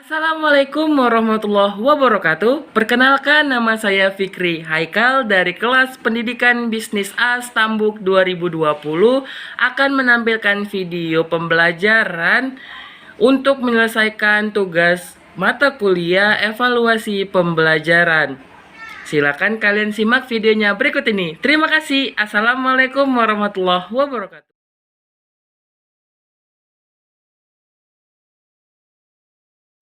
Assalamualaikum warahmatullahi wabarakatuh. Perkenalkan, nama saya Fikri Haikal dari kelas Pendidikan Bisnis A Stambuk 2020 akan menampilkan video pembelajaran untuk menyelesaikan tugas mata kuliah evaluasi pembelajaran. Silakan kalian simak videonya berikut ini. Terima kasih. Assalamualaikum warahmatullahi wabarakatuh.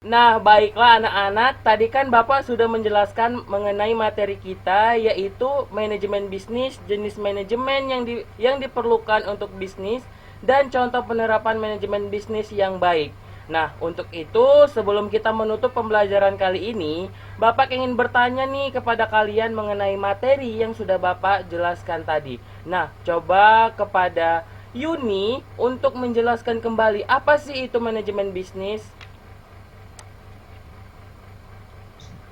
Nah, baiklah anak-anak, tadi kan Bapak sudah menjelaskan mengenai materi kita, yaitu manajemen bisnis, jenis manajemen yang diperlukan untuk bisnis, dan contoh penerapan manajemen bisnis yang baik. Nah, untuk itu, sebelum kita menutup pembelajaran kali ini, Bapak ingin bertanya nih kepada kalian mengenai materi yang sudah Bapak jelaskan tadi. Nah, coba kepada Yuni untuk menjelaskan kembali apa sih itu manajemen bisnis?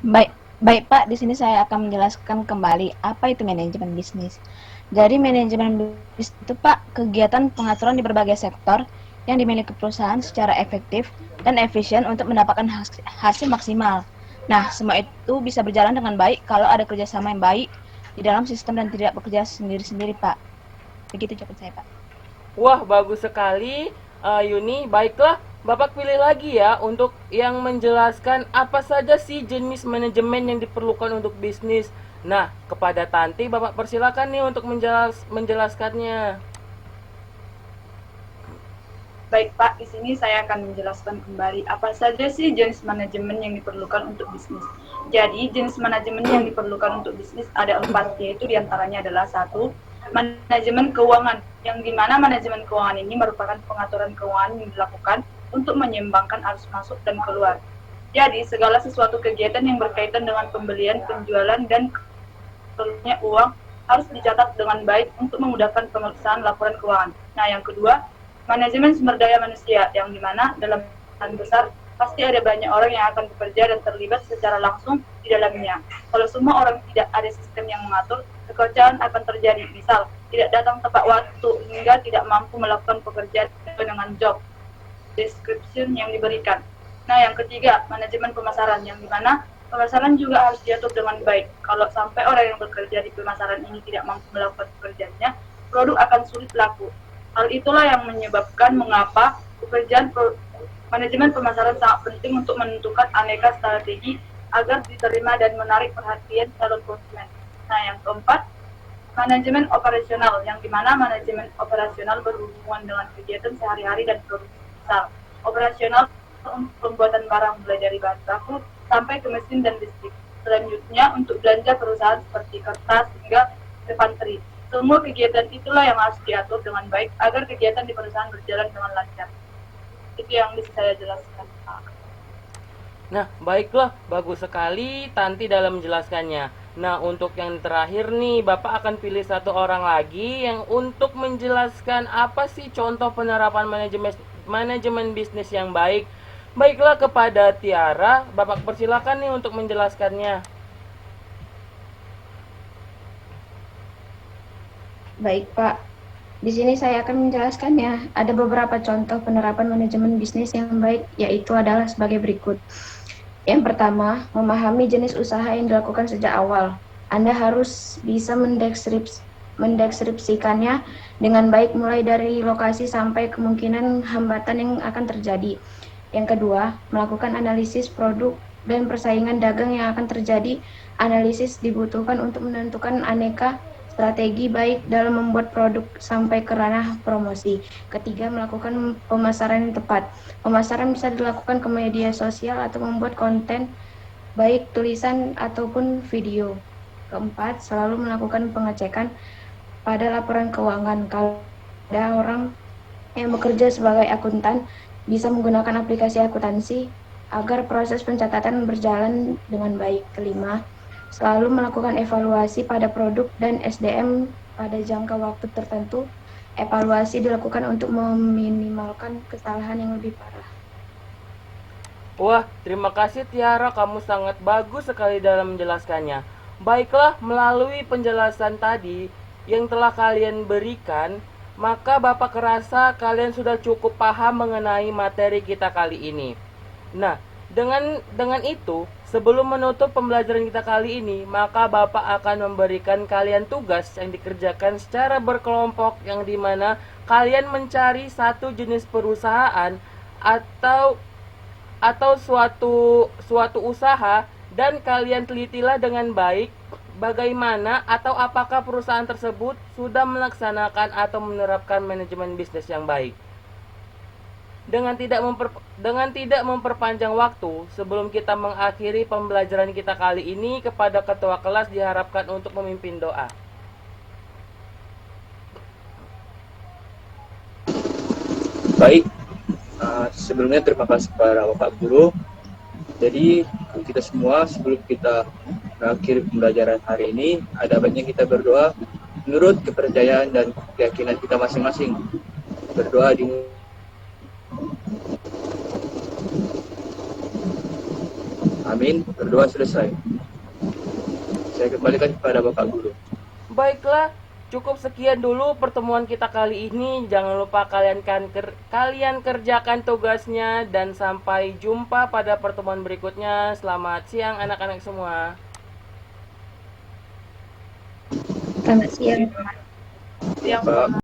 Baik, baik Pak, di sini saya akan menjelaskan kembali apa itu manajemen bisnis. Jadi manajemen bisnis itu Pak, kegiatan pengaturan di berbagai sektor yang dimiliki perusahaan secara efektif dan efisien untuk mendapatkan hasil maksimal. Nah, semua itu bisa berjalan dengan baik kalau ada kerjasama yang baik di dalam sistem dan tidak bekerja sendiri-sendiri Pak. Begitu jawaban saya Pak. Wah, bagus sekali, Yuni. Baiklah, Bapak pilih lagi ya untuk yang menjelaskan apa saja sih jenis manajemen yang diperlukan untuk bisnis. Nah, kepada Tanti, Bapak persilakan nih untuk menjelaskannya. Baik Pak, di sini saya akan menjelaskan kembali apa saja sih jenis manajemen yang diperlukan untuk bisnis. Jadi, jenis manajemen yang diperlukan untuk bisnis ada 4, yaitu diantaranya adalah 1, manajemen keuangan, yang dimana manajemen keuangan ini merupakan pengaturan keuangan yang dilakukan untuk menyeimbangkan arus masuk dan keluar. Jadi, segala sesuatu kegiatan yang berkaitan dengan pembelian, penjualan, dan keluarnya uang harus dicatat dengan baik untuk memudahkan pemeriksaan laporan keuangan. Nah, yang kedua, manajemen sumber daya manusia, yang dimana dalam perusahaan besar pasti ada banyak orang yang akan bekerja dan terlibat secara langsung di dalamnya. Kalau semua orang tidak ada sistem yang mengatur, kekacauan akan terjadi. Misal, tidak datang tepat waktu hingga tidak mampu melakukan pekerjaan dengan job description yang diberikan. Nah, yang ketiga, manajemen pemasaran, yang dimana pemasaran juga harus diatur dengan baik. Kalau sampai orang yang bekerja di pemasaran ini tidak mampu melakukan pekerjaannya, produk akan sulit laku. Hal itulah yang menyebabkan mengapa manajemen pemasaran sangat penting untuk menentukan aneka strategi agar diterima dan menarik perhatian calon konsumen. Nah, yang keempat, manajemen operasional, yang dimana manajemen operasional berhubungan dengan kegiatan sehari-hari dan produksi. Misal, operasional untuk pembuatan barang mulai dari bahan baku sampai ke mesin dan listrik. Selanjutnya, untuk belanja perusahaan seperti kertas hingga infanteri. Semua kegiatan itulah yang harus diatur dengan baik agar kegiatan di perusahaan berjalan dengan lancar. Itu yang bisa saya jelaskan. Nah, baiklah, bagus sekali Tanti dalam menjelaskannya. Nah, untuk yang terakhir nih, Bapak akan pilih satu orang lagi yang untuk menjelaskan apa sih contoh penerapan manajemen bisnis yang baik. Baiklah, kepada Tiara, Bapak persilakan nih untuk menjelaskannya. Baik Pak, di sini saya akan menjelaskannya. Ada beberapa contoh penerapan manajemen bisnis yang baik, yaitu adalah sebagai berikut. Yang pertama, memahami jenis usaha yang dilakukan sejak awal. Anda harus bisa mendeskripsikannya dengan baik mulai dari lokasi sampai kemungkinan hambatan yang akan terjadi. Yang kedua, melakukan analisis produk dan persaingan dagang yang akan terjadi. Analisis dibutuhkan untuk menentukan aneka strategi baik dalam membuat produk sampai ke ranah promosi. Ketiga, melakukan pemasaran yang tepat. Pemasaran bisa dilakukan ke media sosial atau membuat konten baik tulisan ataupun video. Keempat, selalu melakukan pengecekan pada laporan keuangan. Kalau ada orang yang bekerja sebagai akuntan, bisa menggunakan aplikasi akuntansi agar proses pencatatan berjalan dengan baik. Kelima, selalu melakukan evaluasi pada produk dan SDM pada jangka waktu tertentu. Evaluasi dilakukan untuk meminimalkan kesalahan yang lebih parah. Wah, terima kasih Tiara, kamu sangat bagus sekali dalam menjelaskannya. Baiklah, melalui penjelasan tadi yang telah kalian berikan, maka Bapak kerasa kalian sudah cukup paham mengenai materi kita kali ini. Nah, Dengan itu, sebelum menutup pembelajaran kita kali ini, maka Bapak akan memberikan kalian tugas yang dikerjakan secara berkelompok, yang dimana kalian mencari satu jenis perusahaan atau suatu usaha, dan kalian telitilah dengan baik bagaimana atau apakah perusahaan tersebut sudah melaksanakan atau menerapkan manajemen bisnis yang baik. Dengan tidak memperpanjang waktu, sebelum kita mengakhiri pembelajaran kita kali ini, kepada ketua kelas diharapkan untuk memimpin doa. Baik, sebelumnya terima kasih kepada Bapak Guru. Jadi kita semua sebelum kita mengakhiri pembelajaran hari ini, ada baiknya kita berdoa menurut kepercayaan dan keyakinan kita masing-masing. Berdoa di Amin. Berdoa selesai. Saya kembalikan kepada Bapak Guru. Baiklah, cukup sekian dulu pertemuan kita kali ini. Jangan lupa kalian kerjakan tugasnya, dan sampai jumpa pada pertemuan berikutnya. Selamat siang anak-anak semua. Selamat siang. Yang Pak.